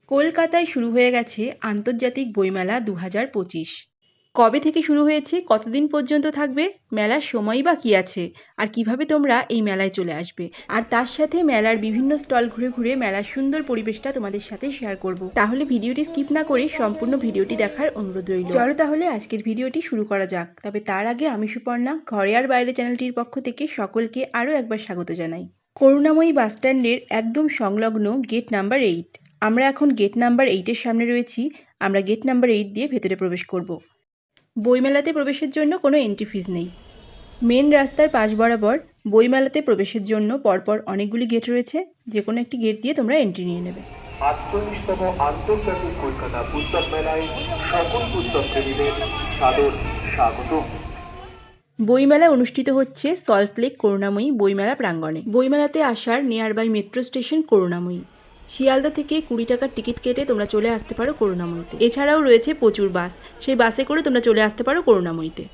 কলকাতায় শুরু হয়ে গেছে আন্তর্জাতিক বইমেলা ২০২৫। কবে থেকে শুরু হয়েছে, কতদিন পর্যন্ত থাকবে, মেলার সময়ই বা কী আছে, আর কিভাবে তোমরা এই মেলায় চলে আসবে, আর তার সাথে মেলার বিভিন্ন স্টল ঘুরে ঘুরে মেলার সুন্দর পরিবেশটা তোমাদের সাথে শেয়ার করব। তাহলে ভিডিওটি স্কিপ না করে সম্পূর্ণ ভিডিওটি দেখার অনুরোধ রইল। চলো তাহলে আজকের ভিডিওটি শুরু করা যাক। তবে তার আগে আমি সুপর্ণা, ঘরে আর বাইরে চ্যানেলটির পক্ষ থেকে সকলকে আরও একবার স্বাগত জানাই। করুণাময়ী বাসস্ট্যান্ডের একদম সংলগ্ন গেট নাম্বার 8। আমরা এখন গেট নাম্বার 8-এর সামনে রয়েছি। আমরা গেট নাম্বার 8 দিয়ে ভেতরে প্রবেশ করব। বইমেলাতে প্রবেশের জন্য কোনো এন্ট্রি ফিজ নেই। মেন রাস্তার পাশ বরাবর বইমেলাতে প্রবেশের জন্য পরপর অনেকগুলি গেট রয়েছে। যে কোনো একটি গেট দিয়ে তোমরা এন্ট্রি নিয়ে নেবে। ৪৮তম আন্তর্জাতিক কলকাতা পুস্তক মেলায় সকল পুস্তক প্রেমীদের সাদর স্বাগত। বইমেলা অনুষ্ঠিত হচ্ছে সল্টলেক করুণাময়ী বইমেলা প্রাঙ্গণে। বইমেলাতে আসার নিয়ার বাই মেট্রো স্টেশন করুণাময়ী। শিয়ালদা থেকে ২০ টাকার টিকিট কেটে তোমরা চলে আসতে পারো করুণাময়ীতে। এছাড়াও রয়েছে প্রচুর বাস, সেই বাসে করে তোমরা চলে আসতে পারো করুণাময়ীতে।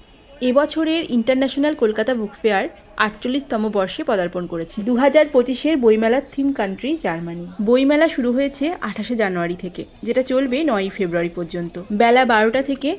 এবছরের ইন্টারন্যাশনাল কলকাতা বুক ফেয়ার ৪৮তম বর্ষে পদার্পণ করেছে। ২০২৫-এর বইমেলার থিম কান্ট্রি জার্মানি। বইমেলা শুরু হয়েছে ২৮শে জানুয়ারি থেকে, যেটা চলবে ৯ই ফেব্রুয়ারি পর্যন্ত। বেলা ১২টা থেকে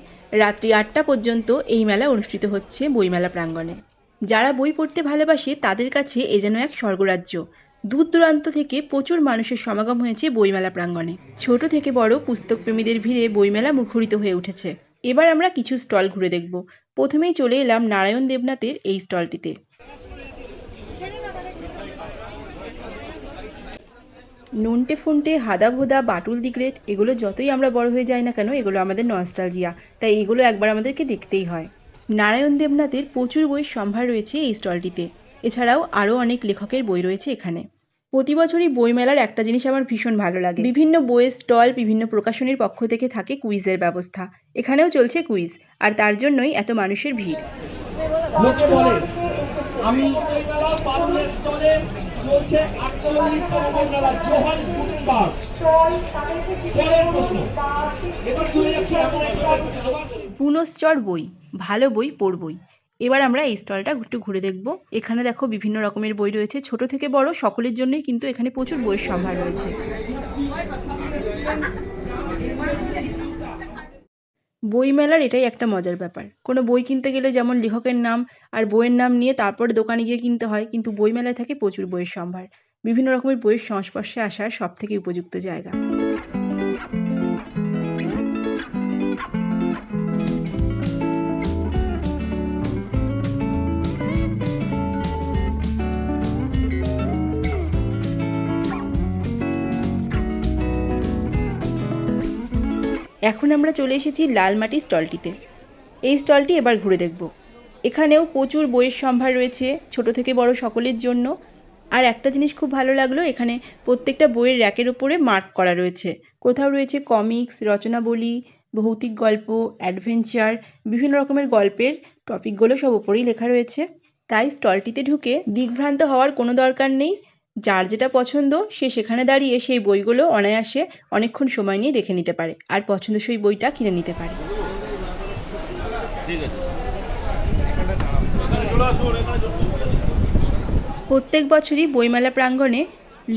রাত্রি ৮টা পর্যন্ত এই মেলা অনুষ্ঠিত হচ্ছে বইমেলা প্রাঙ্গণে। যারা বই পড়তে ভালোবাসে তাদের কাছে এ যেন এক স্বর্গরাজ্য। দূর দূরান্ত থেকে প্রচুর মানুষের সমাগম হয়েছে বইমেলা প্রাঙ্গণে। ছোট থেকে বড় পুস্তক প্রেমীদের ভিড়ে বইমেলা মুখরিত হয়ে উঠেছে। এবার আমরা কিছু স্টল ঘুরে দেখব। প্রথমেই চলে এলাম নারায়ণ দেবনাথের এই স্টলটিতে। নন্টে ফন্টে, হাদা ভোদা, বাটুল দি গ্রেট, এগুলো যতই আমরা বড় হয়ে যাই না কেন, এগুলো আমাদের নস্টালজিয়া, তাই এগুলো একবার আমাদেরকে দেখতেই হয়। নারায়ণ দেবনাথের প্রচুর বইয়ের সম্ভার রয়েছে এই স্টলটিতে। এছাড়াও আরও অনেক লেখকের বই রয়েছে এখানে। প্রতি বছরই বইমেলার একটা জিনিস আমার ভীষণ ভালো লাগে, বিভিন্ন বইয়ের স্টল, বিভিন্ন প্রকাশনীর পক্ষ থেকে থাকে কুইজের ব্যবস্থা। এখানেও চলছে কুইজ, আর তার জন্যই এত মানুষের ভিড়। লোকে বলে আমি এই মেলা পারুলের স্টলে চলছে ৪৮তম বইমেলা জোহান্সবার্গ। পরের প্রশ্ন, এবার চলে যাচ্ছে এমন একটা পুনশ্চর বই, ভালো বই পড়বই। এবার আমরা এই স্টলটা একটু ঘুরে দেখব। এখানে দেখো বিভিন্ন রকমের বই রয়েছে, ছোট থেকে বড় সকলের জন্যই কিন্তু এখানে প্রচুর বইয়ের সম্ভার রয়েছে। বইমেলার এটাই একটা মজার ব্যাপার। কোনো বই কিনতে গেলে যেমন লেখকের নাম আর বইয়ের নাম নিয়ে তারপরে দোকানে গিয়ে কিনতে হয়, কিন্তু বইমেলায় থাকে প্রচুর বইয়ের সম্ভার। বিভিন্ন রকমের বইয়ের সংস্পর্শে আসার সবথেকে উপযুক্ত জায়গা। এখন আমরা চলে এসেছি লালমাটি স্টলটিতে। এই স্টলটি এবার ঘুরে দেখব। এখানেও প্রচুর বইয়ের সম্ভার রয়েছে, ছোট থেকে বড় সকলের জন্য। আর একটা জিনিস খুব ভালো লাগলো, এখানে প্রত্যেকটা বইয়ের র্যাকের ওপরে মার্ক করা রয়েছে। কোথাও রয়েছে কমিক্স, রচনাবলী, ভৌতিক গল্প, অ্যাডভেঞ্চার, বিভিন্ন রকমের গল্পের টপিকগুলো সব ওপরেই লেখা রয়েছে। তাই স্টলটিতে ঢুকে দিগ্ভ্রান্ত হওয়ার কোনো দরকার নেই। যার যেটা পছন্দ সে সেখানে দাঁড়িয়ে সেই বইগুলো অনায়াসে অনেকক্ষণ সময় নিয়ে দেখে নিতে পারে, আর পছন্দসই বইটা কিনে নিতে পারে। প্রত্যেক বছরই বইমেলা প্রাঙ্গণে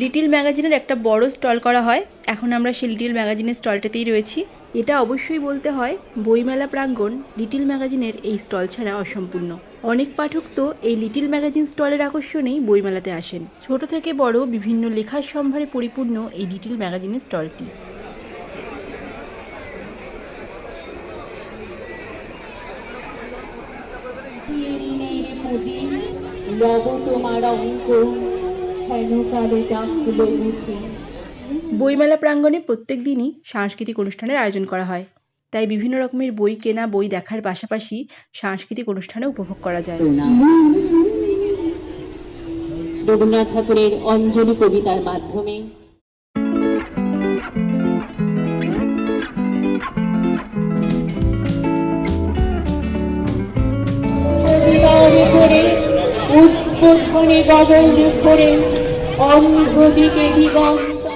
লিটিল ম্যাগাজিনের একটা বড় স্টল করা হয়। এখন আমরা সেই লিটিল ম্যাগাজিনের স্টলটাতেই রয়েছি। এটা অবশ্যই বলতে হয়, বইমেলা প্রাঙ্গণ লিটিল ম্যাগাজিনের এই স্টল ছাড়া অসম্পূর্ণ। অনেক পাঠক তো এই লিটিল ম্যাগাজিন স্টলের আকর্ষণেই বইমেলাতে আসেন। ছোট থেকে বড় বিভিন্ন লেখার সম্ভারে পরিপূর্ণ এই লিটিল ম্যাগাজিনের স্টলটি। বইমেলা প্রাঙ্গণে প্রত্যেক দিনই সাংস্কৃতিক অনুষ্ঠানের আয়োজন করা হয়, তাই বিভিন্ন রকমের বই কেনা, বই দেখার পাশাপাশি সাংস্কৃতিক অনুষ্ঠানে উপভোগ করা যায়। রবীন্দ্রনাথ ঠাকুরের অঞ্জলি কবিতার মাধ্যমে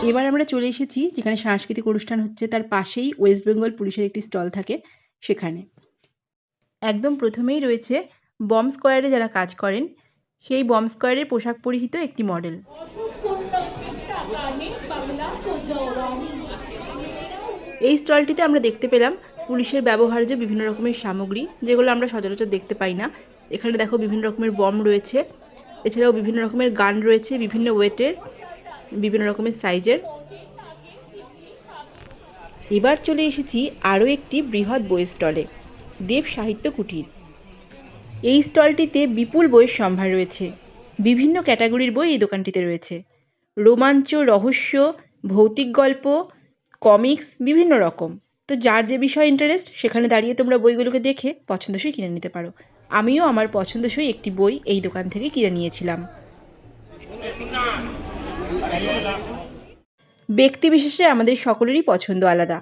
এবার আমরা চলে এসেছি যেখানে সাংস্কৃতিক অনুষ্ঠান হচ্ছে, তার পাশেই ওয়েস্ট বেঙ্গল পুলিশের একটি স্টল থাকে সেখানে। একদম প্রথমেই রয়েছে বম্ব স্কোয়ারে যারা কাজ করেন সেই বম্ব স্কোয়ারের পোশাক পরিহিত একটি মডেল। এই স্টলটিতে আমরা দেখতে পেলাম পুলিশের ব্যবহার্য বিভিন্ন রকমের সামগ্রী, যেগুলো আমরা সচরাচর দেখতে পাই না। এখানে দেখো বিভিন্ন রকমের বম রয়েছে, এছাড়াও বিভিন্ন রকমের গান রয়েছে, বিভিন্ন ওয়েটের, বিভিন্ন রকমের সাইজের। এবার চলে এসেছি আরও একটি বৃহৎ বইয়ের স্টলে, দেব সাহিত্য কুটির। এই স্টলটিতে বিপুল বইয়ের সম্ভার রয়েছে। বিভিন্ন ক্যাটাগরির বই এই দোকানটিতে রয়েছে। রোমাঞ্চ, রহস্য, ভৌতিক গল্প, কমিক্স, বিভিন্ন রকম। তো যার যে বিষয়ে ইন্টারেস্ট সেখানে দাঁড়িয়ে তোমরা বইগুলোকে দেখে পছন্দসই কিনে নিতে পারো। আমিও আমার পছন্দসই একটি বই এই দোকান থেকে কিনে নিয়েছিলাম। ব্যক্তি বিশেষে আমাদের সকলেরই পছন্দ আলাদা,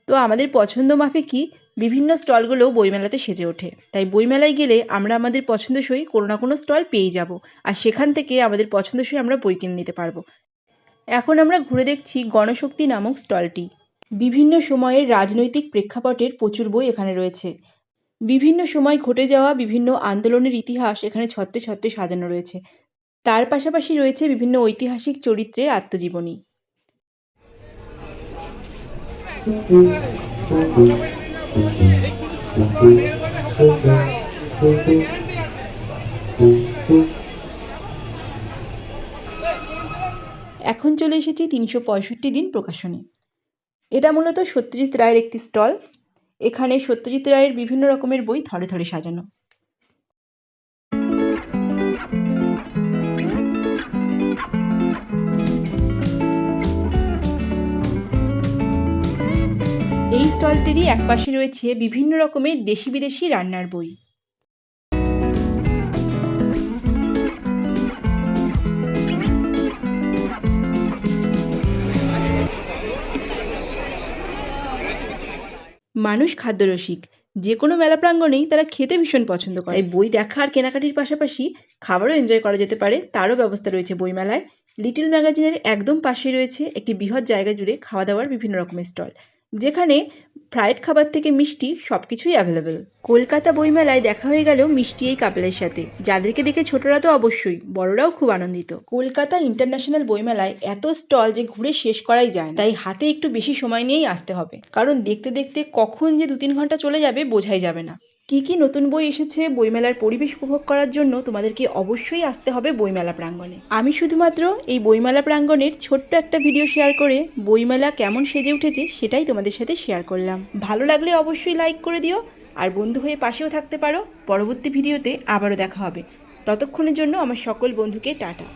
তো আমাদের পছন্দ মাফিকই বিভিন্ন স্টলগুলো বইমেলাতে সেজে ওঠে। তাই বইমেলায় গেলে আমরা আমাদের পছন্দসই কোনো না কোনো স্টল পেয়েই যাব, আর সেখান থেকে আমাদের পছন্দসই আমরা বই কিনে নিতে পারবো। এখন আমরা ঘুরে দেখছি গণশক্তি নামক স্টলটি। বিভিন্ন সময়ের রাজনৈতিক প্রেক্ষাপটের প্রচুর বই এখানে রয়েছে। বিভিন্ন সময় ঘটে যাওয়া বিভিন্ন আন্দোলনের ইতিহাস এখানে ছত্রে ছত্রে সাজানো রয়েছে। তার পাশাপাশি রয়েছে বিভিন্ন ঐতিহাসিক চরিত্রের আত্মজীবনী। এখন চলে এসেছি 365 দিন প্রকাশনী। এটা মূলত সত্যজিৎ রায়ের একটি স্টল। এখানে সত্যজিৎ রায়ের বিভিন্ন রকমের বই থরে থরে সাজানো। এই স্টলটিরই একপাশে রয়েছে বিভিন্ন রকমের দেশি বিদেশি রান্নার বই। মানুষ খাদ্যরসিক, যে কোনো মেলা প্রাঙ্গণেই তারা খেতে ভীষণ পছন্দ করে। তাই বই দেখা আর কেনাকাটির পাশাপাশি খাবারও এনজয় করা যেতে পারে, তারও ব্যবস্থা রয়েছে বইমেলায়। লিটল ম্যাগাজিনের একদম পাশে রয়েছে একটি বৃহৎ জায়গা জুড়ে খাওয়া দাওয়ার বিভিন্ন রকমের স্টল, যেখানে ফ্রাইড খাবার থেকে মিষ্টি সবকিছুই অ্যাভেলেবেল। কলকাতা বইমেলায় দেখা হয়ে গেল মিষ্টি এই কাপেলের সাথে, যাদেরকে দেখে ছোটরা তো অবশ্যই, বড়রাও খুব আনন্দিত। কলকাতা ইন্টারন্যাশনাল বইমেলায় এত স্টল যে ঘুরে শেষ করাই যায় না, তাই হাতে একটু বেশি সময় নিয়েই আসতে হবে, কারণ দেখতে দেখতে কখন যে 2-3 ঘন্টা চলে যাবে বোঝাই যাবে না। কি কি নতুন বই এসেছে বইমেলার পরিবেশ উপভোগ করার জন্য তোমাদেরকে অবশ্যই আসতে হবে বইমেলা প্রাঙ্গণে। আমি শুধুমাত্র এই বইমেলা প্রাঙ্গণের ছোট্ট একটা ভিডিও শেয়ার করে বইমেলা কেমন সেজে উঠেছে সেটাই তোমাদের সাথে শেয়ার করলাম। ভালো লাগলে অবশ্যই লাইক করে দিও, আর বন্ধু হয়ে পাশেও থাকতে পারো। পরবর্তী ভিডিওতে আবারও দেখা হবে। ততক্ষণের জন্য আমার সকল বন্ধুকে টাটা।